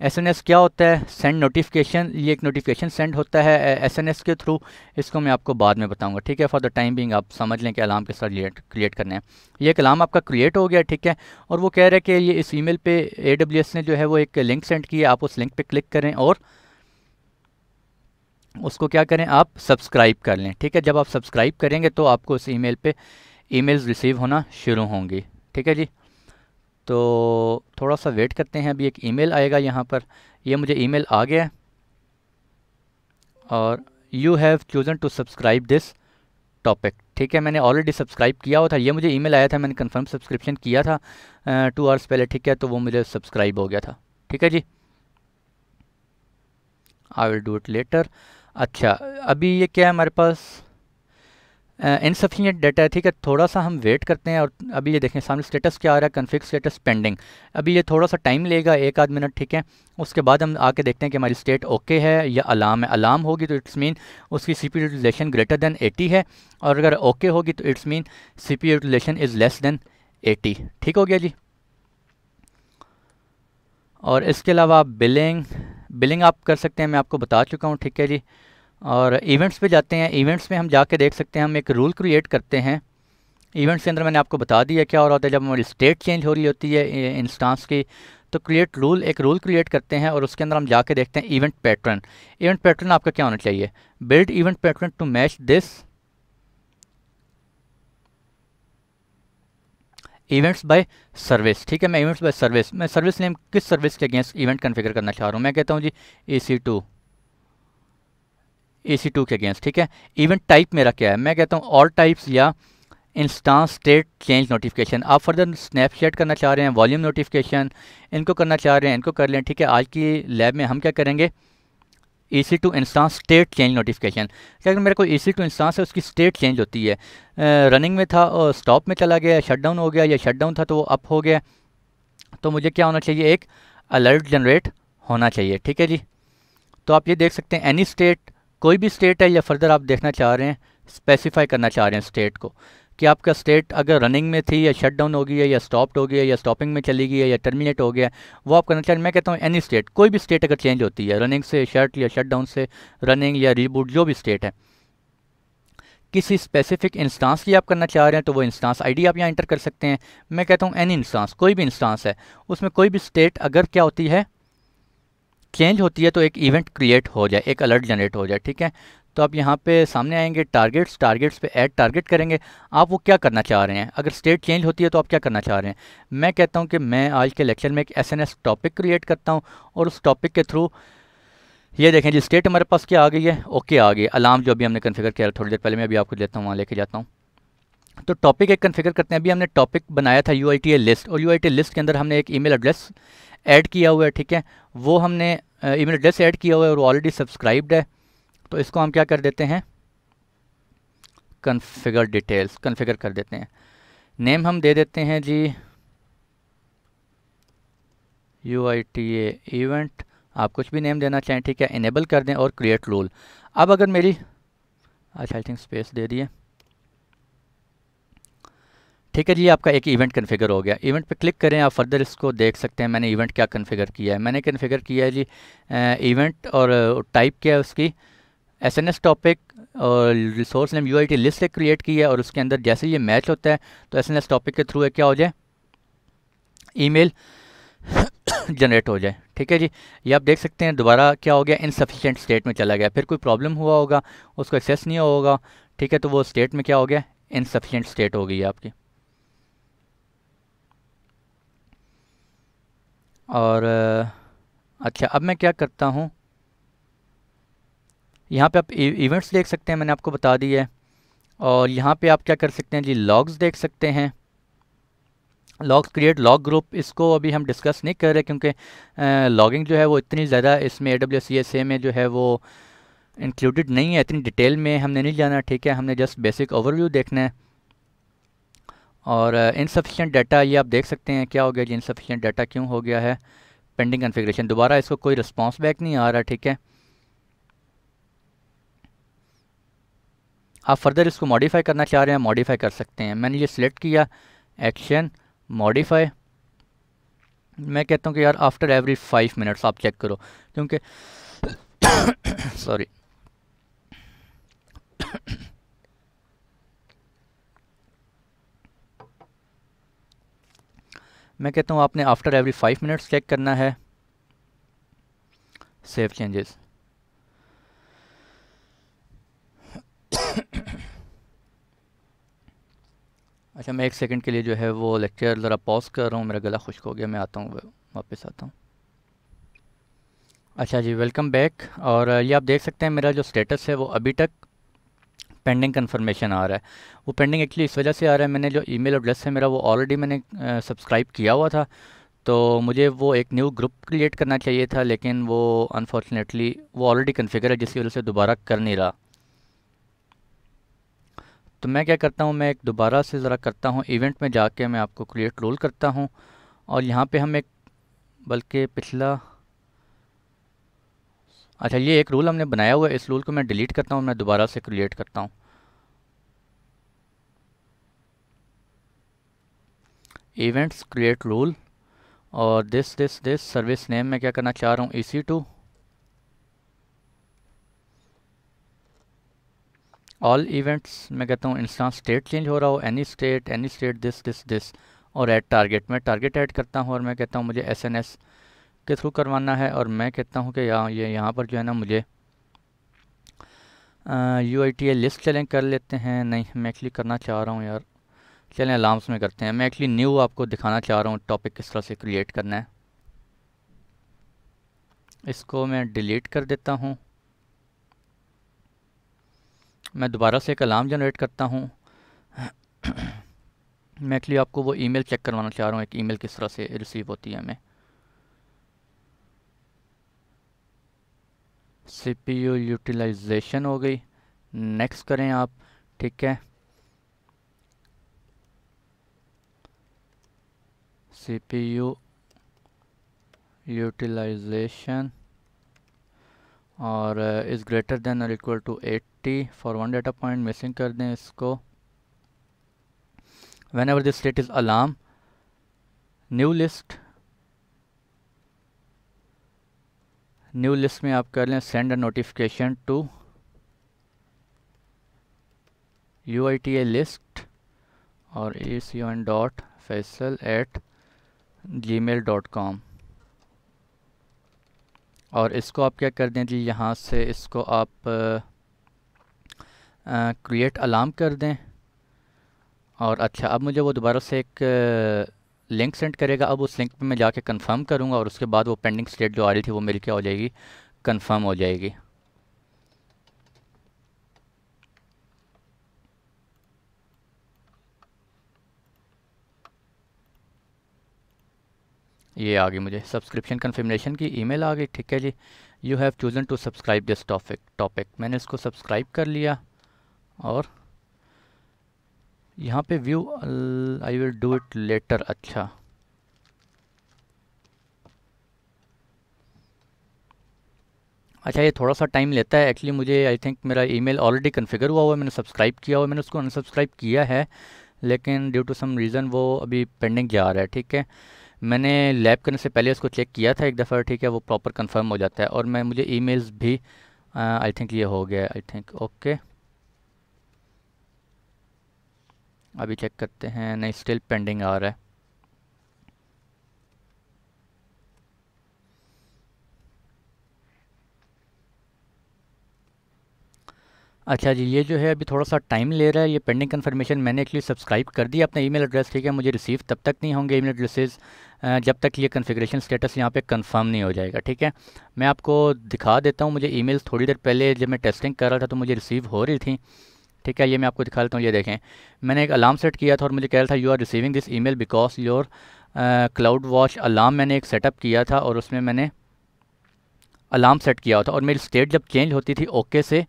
SMS क्या होता है, सेंड नोटिफिकेशन, ये एक नोटिफिकेशन सेंड होता है SNS के थ्रू, इसको मैं आपको बाद में बताऊंगा। ठीक है, फॉर द टाइम बिंग आप समझ लें कि अलार्म किस तरह क्रिएट करने हैं। ये एक अलार्म आपका क्रिएट हो गया। ठीक है, और वो कह रहा है कि ये इस ईमेल पे AWS ने जो है वो एक लिंक सेंड किया, आप उस लिंक पे क्लिक करें और उसको क्या करें, आप सब्सक्राइब कर लें। ठीक है, जब आप सब्सक्राइब करेंगे तो आपको उस ईमेल पे ईमेल्स रिसीव होना शुरू होंगी। ठीक है जी, तो थोड़ा सा वेट करते हैं, अभी एक ईमेल आएगा यहाँ पर। ये मुझे ईमेल आ गया और you have chosen to subscribe this topic. ठीक है, मैंने ऑलरेडी सब्सक्राइब किया हुआ था, ये मुझे ईमेल आया था, मैंने कंफर्म सब्सक्रिप्शन किया था 2 आवर्स पहले। ठीक है, तो वो मुझे सब्सक्राइब हो गया था। ठीक है जी, I will do it later. अच्छा, अभी ये क्या है हमारे पास, इनसफिशिएंट डाटा है। ठीक है, थोड़ा सा हम वेट करते हैं, और अभी ये देखें सामने स्टेटस क्या आ रहा है, कन्फिग स्टेटस पेंडिंग। अभी ये थोड़ा सा टाइम लेगा, 1 आध मिनट। ठीक है, उसके बाद हम आके देखते हैं कि हमारी स्टेट ओके है या अलार्म है। अलार्म होगी तो इट्स मीन उसकी CPU यूटिलाइजेशन ग्रेटर देन 80 है, और अगर ओके होगी तो it's mean CPU utilization is less than 80। ठीक हो गया जी। और इसके अलावा आप बिलिंग आप कर सकते हैं, मैं आपको बता चुका हूँ। ठीक है जी, और इवेंट्स पे जाते हैं। इवेंट्स में हम जाके देख सकते हैं, हम एक रूल क्रिएट करते हैं। इवेंट्स के अंदर मैंने आपको बता दिया क्या हो रहा होता है, जब हमारी स्टेट चेंज हो रही होती है इंस्टांस की, तो क्रिएट रूल, एक रूल क्रिएट करते हैं और उसके अंदर हम जाके देखते हैं इवेंट पैटर्न। इवेंट पैटर्न आपका क्या होना चाहिए, build event pattern to match this events by service. ठीक है, मैं इवेंट्स बाय सर्विस, मैं सर्विस नेम किस सर्विस के अगेंस्ट इवेंट कन्फिगर करना चाह रहा हूँ, मैं कहता हूँ जी EC2 के अगेंस्ट। ठीक है, इवेंट टाइप मेरा क्या है, मैं कहता हूँ ऑल टाइप्स या इंस्टांस स्टेट चेंज नोटिफिकेशन। आप फर्दर स्नैपशॉट करना चाह रहे हैं, वॉल्यूम नोटिफिकेशन, इनको करना चाह रहे हैं, इनको कर लें। ठीक है, आज की लैब में हम क्या करेंगे, EC2 instance state change notification. अगर मेरे को EC2 इंस्टांस है उसकी स्टेट चेंज होती है, रनिंग में था और स्टॉप में चला गया, शटडाउन हो गया, या शटडाउन था तो वो अप हो गया, तो मुझे क्या होना चाहिए, एक अलर्ट जनरेट होना चाहिए। ठीक है जी, तो आप ये देख सकते हैं एनी स्टेट, कोई भी स्टेट है, या फर्दर आप देखना चाह रहे हैं, स्पेसिफाई करना चाह रहे हैं स्टेट को, कि आपका स्टेट अगर रनिंग में थी या शट डाउन हो गई है या स्टॉप्ड हो गया या स्टॉपिंग में चली गई है या टर्मिनेट हो गया, वो आप करना चाह रहे हैं। मैं कहता हूँ एनी स्टेट, कोई भी स्टेट अगर चेंज होती है रनिंग से शट या शट डाउन से रनिंग या रीबूट, जो भी स्टेट है, किसी स्पेसिफिक इंस्टांस की आप करना चाह रहे हैं तो वो इंस्टांस आईडी आप यहाँ इंटर कर सकते हैं। मैं कहता हूँ एनी इंस्टांस, कोई भी इंस्टांस है उसमें कोई भी स्टेट अगर क्या होती है, चेंज होती है, तो एक इवेंट क्रिएट हो जाए, एक अलर्ट जनरेट हो जाए। ठीक है, तो आप यहाँ पे सामने आएंगे टारगेट्स पे ऐड टारगेट करेंगे, आप वो क्या करना चाह रहे हैं, अगर स्टेट चेंज होती है तो आप क्या करना चाह रहे हैं। मैं कहता हूँ कि मैं आज के लेक्चर में एक SNS टॉपिक क्रिएट करता हूँ, और उस टॉपिक के थ्रू ये देखें जी स्टेट हमारे पास क्या आ गई है, ओके आ गई। अलार्म जो अभी हमने कन्फिगर किया थोड़ी देर पहले, मैं अभी आपको लेता हूँ, वहाँ लेके जाता हूँ। तो टॉपिक एक कन्फिगर करते हैं। अभी हमने टॉपिक बनाया था UITA लिस्ट, और UITA लिस्ट के अंदर हमने एक ईमेल एड्रेस ऐड किया हुआ है। ठीक है, वो हमने ईमेल एड्रेस ऐड किया हुआ है और वो ऑलरेडी सब्सक्राइब्ड है, तो इसको हम क्या कर देते हैं, कन्फिगर डिटेल्स कन्फिगर कर देते हैं। नेम हम दे देते हैं जी UITA इवेंट, आप कुछ भी नेम देना चाहें। ठीक है, इनेबल कर दें और क्रिएट रूल। अब अगर मेरी, अच्छा आई थिंक स्पेस दे दिए। ठीक है जी, आपका एक इवेंट कन्फिगर हो गया। इवेंट पे क्लिक करें, आप फर्दर इसको देख सकते हैं मैंने इवेंट क्या कन्फिगर किया है। मैंने कन्फिगर किया है जी इवेंट, और टाइप किया है उसकी SNS टॉपिक, और रिसोर्स नेम UIT लिस्ट एक क्रिएट की है और उसके अंदर जैसे ये मैच होता है तो SNS टॉपिक के थ्रू क्या हो जाए, ईमेल जनरेट हो जाए। ठीक है जी, ये आप देख सकते हैं दोबारा क्या हो गया, इनसफिशिएंट स्टेट में चला गया। फिर कोई प्रॉब्लम हुआ होगा, उसको एक्सेस नहीं होगा। ठीक है, तो वो स्टेट में क्या हो गया, इनसफिशिएंट स्टेट हो गई है आपकी। और अच्छा, अब मैं क्या करता हूँ, यहाँ पे आप इवेंट्स देख सकते हैं, मैंने आपको बता दी है। और यहाँ पे आप क्या कर सकते हैं जी, लॉग्स देख सकते हैं, लॉग्स क्रिएट लॉग ग्रुप। इसको अभी हम डिस्कस नहीं कर रहे क्योंकि लॉगिंग जो है वो इतनी ज़्यादा इसमें AWS CSA में जो है वो इंक्लूडेड नहीं है, इतनी डिटेल में हमने नहीं जाना। ठीक है, हमने जस्ट बेसिक ओवरव्यू देखना है। और इनसफिशिएंट डाटा, ये आप देख सकते हैं क्या हो गया जी, इनसफिशिएंट डाटा क्यों हो गया है, पेंडिंग कॉन्फ़िगरेशन, दोबारा इसको कोई रिस्पांस बैक नहीं आ रहा। ठीक है, आप फर्दर इसको मॉडिफाई करना चाह रहे हैं, मॉडिफाई कर सकते हैं। मैंने ये सिलेक्ट किया, एक्शन मॉडिफाई। मैं कहता हूँ कि यार आफ्टर एवरी 5 मिनट्स आप चेक करो, क्योंकि सॉरी मैं कहता हूँ आपने आफ्टर एवरी 5 मिनट्स चेक करना है। सेव चेंजेस, अच्छा मैं 1 सेकंड के लिए जो है वो लेक्चर ज़रा पॉज कर रहा हूँ, मेरा गला खुश्क हो गया, मैं आता हूँ, वापस आता हूँ। अच्छा जी, वेलकम बैक। और ये आप देख सकते हैं मेरा जो स्टेटस है वो अभी तक पेंडिंग कन्फर्मेशन आ रहा है। वो पेंडिंग एक्चुअली इस वजह से आ रहा है, मैंने जो ईमेल एड्रेस है मेरा वो ऑलरेडी मैंने सब्सक्राइब किया हुआ था, तो मुझे वो एक न्यू ग्रुप क्रिएट करना चाहिए था, लेकिन वो अनफॉर्चुनेटली वो ऑलरेडी कन्फिगर है, जिसकी वजह से दोबारा कर नहीं रहा। तो मैं क्या करता हूँ, मैं एक दोबारा से ज़रा करता हूँ, इवेंट में जाके मैं आपको क्रिएट रोल करता हूँ। और यहाँ पे हम एक, बल्कि पिछला, अच्छा ये एक रूल हमने बनाया हुआ है, इस रूल को मैं डिलीट करता हूँ, मैं दोबारा से क्रिएट करता हूँ। इवेंट्स क्रिएट रूल, और दिस सर्विस नेम मैं क्या करना चाह रहा हूँ, EC2 ऑल इवेंट्स। मैं कहता हूँ इंस्टांस स्टेट चेंज हो रहा हो, एनी स्टेट दिस, और ऐड टारगेट, मैं टारगेट ऐड करता हूँ और मैं कहता हूँ मुझे SNS के थ्रू करवाना है। और मैं कहता हूँ कि यहाँ पर जो है ना मुझे UIT लिस्ट चलें कर लेते हैं, नहीं मैं एक्चुअली करना चाह रहा हूँ यार, चलें अलार्म्स में करते हैं। मैं एक्चुअली न्यू आपको दिखाना चाह रहा हूँ टॉपिक किस तरह से क्रिएट करना है। इसको मैं डिलीट कर देता हूँ, मैं दोबारा से एक अलार्म जनरेट करता हूँ। मैं एक्चुअली आपको वो ईमेल चेक करवाना चाह रहा हूँ, एक ईमेल किस तरह से रिसीव होती है हमें। CPU यूटिलाइजेशन हो गई, नेक्स्ट करें आप। ठीक है, CPU यूटिलाइजेशन और इज़ ग्रेटर देन और equal to 80 for 1 data point, missing कर दें इसको। whenever this state is alarm, new list में आप कर लें send a notification to UITA list और econ.faisal@gmail.com। और इसको आप क्या कर दें जी, यहाँ से इसको आप क्रिएट अलार्म कर दें। और अच्छा, अब मुझे वो दोबारा से एक लिंक सेंड करेगा, अब उस लिंक पे मैं जाके कंफर्म करूँगा और उसके बाद वो पेंडिंग स्टेट जो आ रही थी वो मेरी क्या हो जाएगी, कंफर्म हो जाएगी। ये आ गई मुझे सब्सक्रिप्शन कन्फर्मेशन की ईमेल आ गई। ठीक है जी, you have chosen to subscribe this topic, मैंने इसको सब्सक्राइब कर लिया। और यहाँ पे view I will do it later. अच्छा, अच्छा ये थोड़ा सा टाइम लेता है एक्चुअली, मुझे आई थिंक मेरा ईमेल ऑलरेडी कन्फिगर हुआ हुआ है, मैंने सब्सक्राइब किया हुआ है, मैंने उसको अनसब्सक्राइब किया है, लेकिन ड्यू टू सम रीज़न वो अभी पेंडिंग जा रहा है। ठीक है, मैंने लैब करने से पहले उसको चेक किया था एक दफ़ा। ठीक है, वो प्रॉपर कंफर्म हो जाता है। और मैं मुझे ईमेल्स भी आई थिंक ये हो गया, आई थिंक ओके। अभी चेक करते हैं, नहीं स्टिल पेंडिंग आ रहा है। अच्छा जी, ये जो है अभी थोड़ा सा टाइम ले रहा है, ये पेंडिंग कंफर्मेशन मैंने एक्चुअली सब्सक्राइब कर दिया अपना ईमेल एड्रेस, ठीक है। मुझे रिसीव तब तक नहीं होंगे ईमेल एड्रेसेस जब तक ये कॉन्फ़िगरेशन स्टेटस यहाँ पे कंफर्म नहीं हो जाएगा, ठीक है। मैं आपको दिखा देता हूँ, मुझे ईमेल्स थोड़ी देर पहले जब मैं टेस्टिंग कर रहा था तो मुझे रिसीव हो रही थी, ठीक है। ये मैं आपको दिखा देता हूँ, ये देखें, मैंने एक अलार्म सेट किया था और मुझे कह रहा था you are receiving this email because your cloud watch alarm मैंने एक सेटअप किया था और उसमें मैंने अलार्म सेट किया हुआ था और मेरी स्टेट जब चेंज होती थी ओके से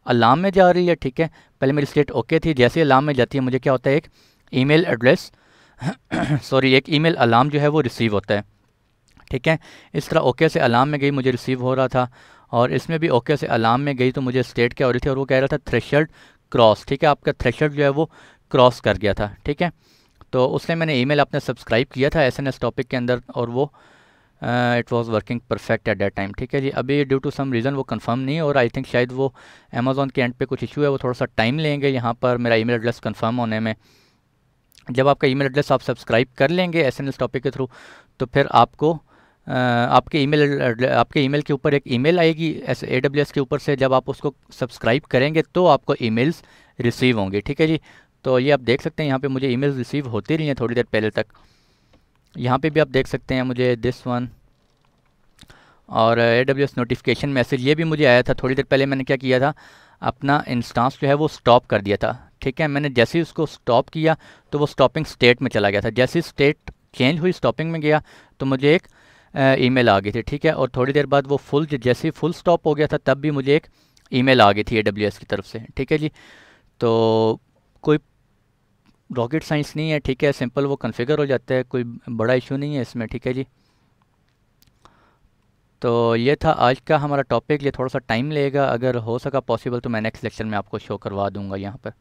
अलार्म में जा रही है, ठीक है। पहले मेरी स्टेट ओके थी, जैसे अलार्म में जाती है मुझे क्या होता है, एक ईमेल एड्रेस सॉरी एक ईमेल अलार्म जो है वो रिसीव होता है, ठीक है। इस तरह ओके से अलार्म में गई, मुझे रिसीव हो रहा था, और इसमें भी ओके से अलार्म में गई तो मुझे स्टेट क्या हो रही थी, और वो कह रहा था थ्रेशोल्ड क्रॉस, ठीक है। आपका थ्रेशोल्ड जो है वो क्रॉस कर गया था, ठीक है। तो उसने मैंने ईमेल अपने सब्सक्राइब किया था एसएनएस टॉपिक के अंदर और वो it was working perfect at that time, ठीक है जी। अभी ड्यू टू सम रीज़न वो कंफर्म नहीं है और आई थिंक शायद वो अमेज़ॉन के एंड पे कुछ इशू है, वो थोड़ा सा टाइम लेंगे यहाँ पर मेरा ईमेल एड्रेस कंफर्म होने में। जब आपका ईमेल एड्रेस आप सब्सक्राइब कर लेंगे एसएनएस टॉपिक के थ्रू तो फिर आपको आपके ईमेल के ऊपर एक ईमेल आएगी AWS के ऊपर से, जब आप उसको सब्सक्राइब करेंगे तो आपको ईमेल्स रिसीव होंगे, ठीक है जी। तो ये आप देख सकते हैं यहाँ पे मुझे ईमेल्स रिसीव होती रही हैं थोड़ी देर पहले तक। यहाँ पे भी आप देख सकते हैं मुझे दिस वन और AWS नोटिफिकेशन मैसेज ये भी मुझे आया था थोड़ी देर पहले। मैंने क्या किया था, अपना इंस्टांस जो है वो स्टॉप कर दिया था, ठीक है। मैंने जैसे ही उसको स्टॉप किया तो वो स्टॉपिंग स्टेट में चला गया था, जैसे ही स्टेट चेंज हुई स्टॉपिंग में गया तो मुझे एक ईमेल आ गई थी, ठीक है। और थोड़ी देर बाद वो जैसे ही फुल स्टॉप हो गया था तब भी मुझे एक ईमेल आ गई थी AWS की तरफ से, ठीक है जी। तो कोई रॉकेट साइंस नहीं है, ठीक है, सिंपल वो कन्फिगर हो जाता है, कोई बड़ा इशू नहीं है इसमें, ठीक है जी। तो ये था आज का हमारा टॉपिक, ये थोड़ा सा टाइम लेगा, अगर हो सका पॉसिबल तो मैं नेक्स्ट लेक्चर में आपको शो करवा दूंगा यहाँ पर।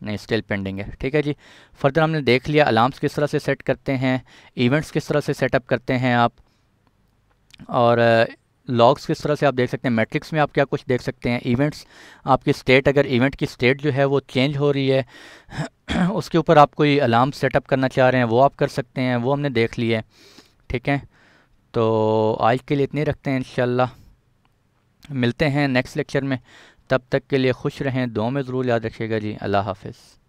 नहीं स्टिल पेंडिंग है, ठीक है जी। फर्दर हमने देख लिया अलार्म्स किस तरह से सेट करते हैं, इवेंट्स किस तरह से सेटअप करते हैं आप, और लॉग्स किस तरह से आप देख सकते हैं, मैट्रिक्स में आप क्या कुछ देख सकते हैं, इवेंट्स आपकी स्टेट, अगर इवेंट की स्टेट जो है वो चेंज हो रही है उसके ऊपर आप कोई अलार्म सेटअप करना चाह रहे हैं वो आप कर सकते हैं, वो हमने देख लिया है, ठीक है। तो आज के लिए इतने रखते हैं, इंशाल्लाह मिलते हैं नेक्स्ट लेक्चर में। तब तक के लिए खुश रहें, दुआ में ज़रूर याद रखिएगा जी। अल्लाह हाफ़िज़।